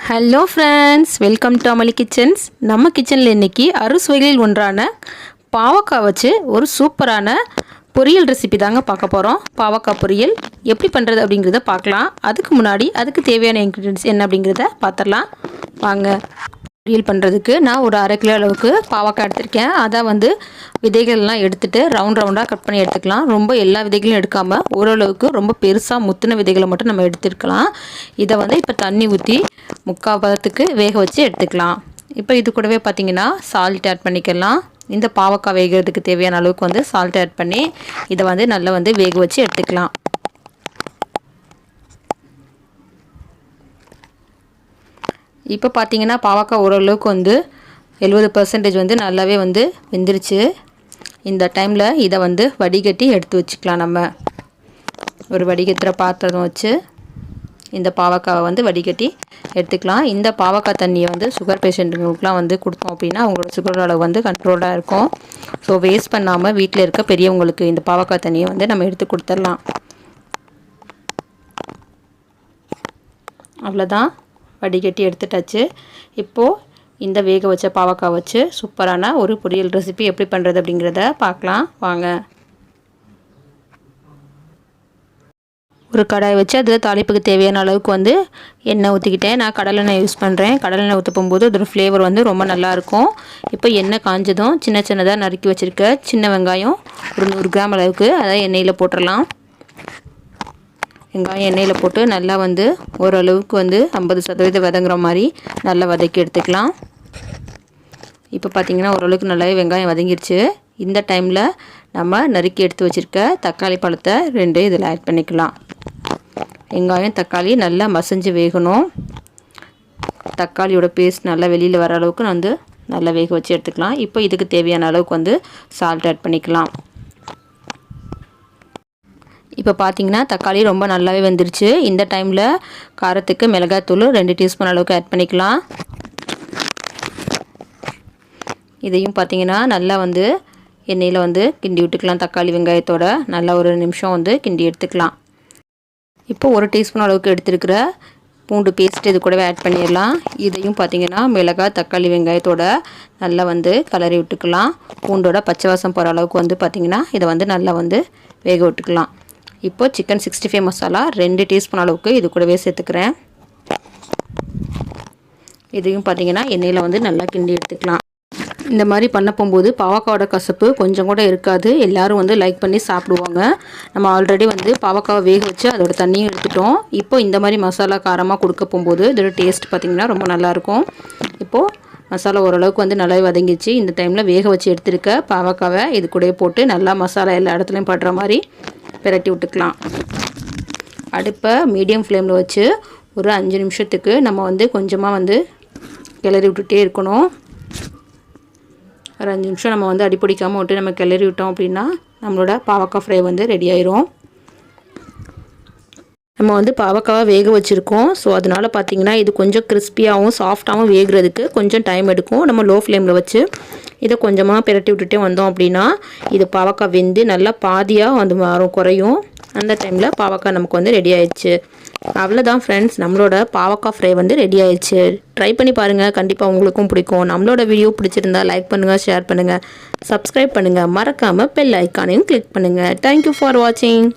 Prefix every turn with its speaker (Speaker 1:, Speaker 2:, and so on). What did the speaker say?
Speaker 1: Hello friends, welcome to Amali kitchens. நம்ம கிச்சனில் இன்றைக்கி அறுசுவைகளில் ஒன்றான பாவக்காய் வச்சு ஒரு சூப்பரான பொரியல் ரெசிபி தாங்க பார்க்க போகிறோம். பாவக்காய் பொரியல் எப்படி பண்ணுறது அப்படிங்கிறத பார்க்கலாம். அதுக்கு முன்னாடி அதுக்கு தேவையான இன்க்ரீடியன்ட்ஸ் என்ன அப்படிங்கிறத பார்த்துடலாம் வாங்க. பொரியல் பண்ணுறதுக்கு நான் ஒரு 1/2 கிலோ அளவுக்கு பாவக்காய் எடுத்திருக்கேன். அதை விதைகள்லாம் எடுத்துகிட்டு ரவுண்டாக கட் பண்ணி எடுத்துக்கலாம். ரொம்ப எல்லா விதைகளும் எடுக்காமல் ஓரளவுக்கு ரொம்ப பெருசாக முத்தின விதைகளை மட்டும் நம்ம எடுத்துருக்கலாம். இதை இப்போ தண்ணி ஊற்றி 3/4 பதத்துக்கு வேக வச்சு எடுத்துக்கலாம். இப்போ இது கூடவே பார்த்திங்கன்னா சால்ட் ஆட் பண்ணிக்கலாம். இந்த பாவக்காய் வேகிறதுக்கு தேவையான அளவுக்கு சால்ட் ஆட் பண்ணி இதை நல்லா வேக வச்சு எடுத்துக்கலாம். இப்போ பார்த்தீங்கன்னா பாவக்காய் ஓரளவுக்கு 70% நல்லாவே வெந்துருச்சு. இந்த டைமில் இதை வடிகட்டி எடுத்து வச்சுக்கலாம். நம்ம ஒரு வடிகட்டுற பாத்திரம் வச்சு இந்த பாவக்காவை வடிகட்டி எடுத்துக்கலாம். இந்த பாவக்காய் தண்ணியை சுகர் பேஷண்ட்டுங்களுக்குலாம் கொடுத்தோம் அப்படின்னா அவங்களோட சுகர் அளவு கண்ட்ரோலாக இருக்கும். ஸோ வேஸ்ட் பண்ணாமல் வீட்டில் இருக்க பெரியவங்களுக்கு இந்த பாவக்காய் தண்ணியை நம்ம எடுத்து கொடுத்துடலாம். அவ்வளோதான், வடிகட்டி எடுத்துட்டாச்சு. இப்போது இந்த வேக வச்ச பாவக்காய் வச்சு சூப்பரான ஒரு பொரியல் ரெசிபி எப்படி பண்ணுறது அப்படிங்கிறத பார்க்கலாம் வாங்க. ஒரு கடாய் வச்சு அதில் தாளிப்புக்கு தேவையான அளவுக்கு எண்ணெய் ஊற்றிக்கிட்டேன். நான் கடலெண்ணெய் யூஸ் பண்ணுறேன். கடலெண்ணெய் ஊற்ற போகும்போது அதோட ஃப்ளேவர் ரொம்ப நல்லாயிருக்கும். இப்போ எண்ணெய் காஞ்சதும் சின்னதாக நறுக்கி வச்சுருக்க சின்ன வெங்காயம் ஒரு 100 கிராம் அளவுக்கு அதை எண்ணெயில் போட்டுடலாம். வெங்காயம் எண்ணெயில் போட்டு நல்லா ஓரளவுக்கு 50% வதங்குற மாதிரி நல்லா வதக்கி எடுத்துக்கலாம். இப்போ பார்த்திங்கன்னா ஓரளவுக்கு நல்லாவே வெங்காயம் வதங்கிடுச்சு. இந்த டைமில் நம்ம நறுக்கி எடுத்து வச்சுருக்க தக்காளி பழத்தை 2 இதில் ஆட் பண்ணிக்கலாம். வெங்காயம் தக்காளி நல்லா மசிஞ்சு வேகணும். தக்காளியோட பேஸ்ட் நல்லா வெளியில் வர அளவுக்கு நல்லா வேக வச்சு எடுத்துக்கலாம். இப்போ இதுக்கு தேவையான அளவுக்கு சால்ட் ஆட் பண்ணிக்கலாம். இப்போ பார்த்தீங்கன்னா தக்காளி ரொம்ப நல்லாவே வெந்துருச்சு. இந்த டைமில் காரத்துக்கு மிளகாய்த்தூள் 2 டீஸ்பூன் அளவுக்கு ஆட் பண்ணிக்கலாம். இதையும் பார்த்தீங்கன்னா நல்லா எண்ணெயில் கிண்டி விட்டுக்கலாம். தக்காளி வெங்காயத்தோட நல்லா ஒரு நிமிஷம் கிண்டி எடுத்துக்கலாம். இப்போ 1 டீஸ்பூன் அளவுக்கு எடுத்துருக்கிற பூண்டு பேஸ்ட் இது கூடவே ஆட் பண்ணிடலாம். இதையும் பார்த்திங்கன்னா மிளகாய் தக்காளி வெங்காயத்தோட நல்லா கலரி விட்டுக்கலாம். பூண்டோட பச்சை வாசம் போகிற அளவுக்கு பார்த்திங்கன்னா இதை நல்லா வேக விட்டுக்கலாம். இப்போ சிக்கன் 65 மசாலா 2 டீஸ்பூன் அளவுக்கு இது கூடவே சேர்த்துக்கிறேன். இதையும் பார்த்திங்கன்னா எண்ணெயில் நல்லா கிண்டி எடுத்துக்கலாம். இந்த மாதிரி பண்ண போகும்போது பாவக்காவோட கசப்பு கொஞ்சம் கூட இருக்காது. எல்லோரும் லைக் பண்ணி சாப்பிடுவாங்க. நம்ம ஆல்ரெடி பாவக்காவை வேக வச்சு அதோட தண்ணியும் எடுத்துட்டோம். இப்போ இந்த மாதிரி மசாலா காரமாக கொடுக்க போகும்போது இதோட டேஸ்ட் பார்த்திங்கன்னா ரொம்ப நல்லாயிருக்கும். இப்போது மசாலா ஓரளவுக்கு நல்லாவே வதங்கிச்சு. இந்த டைமில் வேக வச்சு எடுத்துருக்க பாவக்காவை இது கூட போட்டு நல்லா மசாலா எல்லா இடத்துலையும் படுற மாதிரி பிரட்டி விட்டுக்கலாம். அடுப்பை மீடியம் ஃப்ளேமில் வச்சு ஒரு 5 நிமிஷத்துக்கு நம்ம கொஞ்சமாக கிளறி விட்டுட்டே இருக்கணும். ஒரு 5 நிமிஷம் நம்ம அடிப்பிடிக்காமல் விட்டு நம்ம கிளறி விட்டோம் அப்படின்னா நம்மளோட பாவக்காய் ஃப்ரை ரெடி ஆயிரும். நம்ம பாவக்காவை வேக வச்சுருக்கோம். ஸோ அதனால் பார்த்திங்கன்னா இது கொஞ்சம் கிறிஸ்பியாகவும் சாஃப்டாகவும் வேகிறதுக்கு கொஞ்சம் டைம் எடுக்கும். நம்ம லோ ஃப்ளேமில் வச்சு இதை கொஞ்சமாக பிரட்டி விட்டுட்டே வந்தோம் அப்படின்னா இது பாவக்காய் வெந்து நல்லா பாதியாக மாறும், குறையும். அந்த டைமில் பாவக்காய் நமக்கு ரெடி ஆயிடுச்சு. அவ்வளோதான் ஃப்ரெண்ட்ஸ், நம்மளோட பாவக்காய் ஃப்ரை ரெடி ஆயிடுச்சு. ட்ரை பண்ணி பாருங்கள், கண்டிப்பாக உங்களுக்கும் பிடிக்கும். நம்மளோட வீடியோ பிடிச்சிருந்தா லைக் பண்ணுங்கள், ஷேர் பண்ணுங்கள், சப்ஸ்கிரைப் பண்ணுங்கள், மறக்காமல் பெல் ஐக்கானையும் கிளிக் பண்ணுங்கள். தேங்க்யூ ஃபார் வாட்சிங்.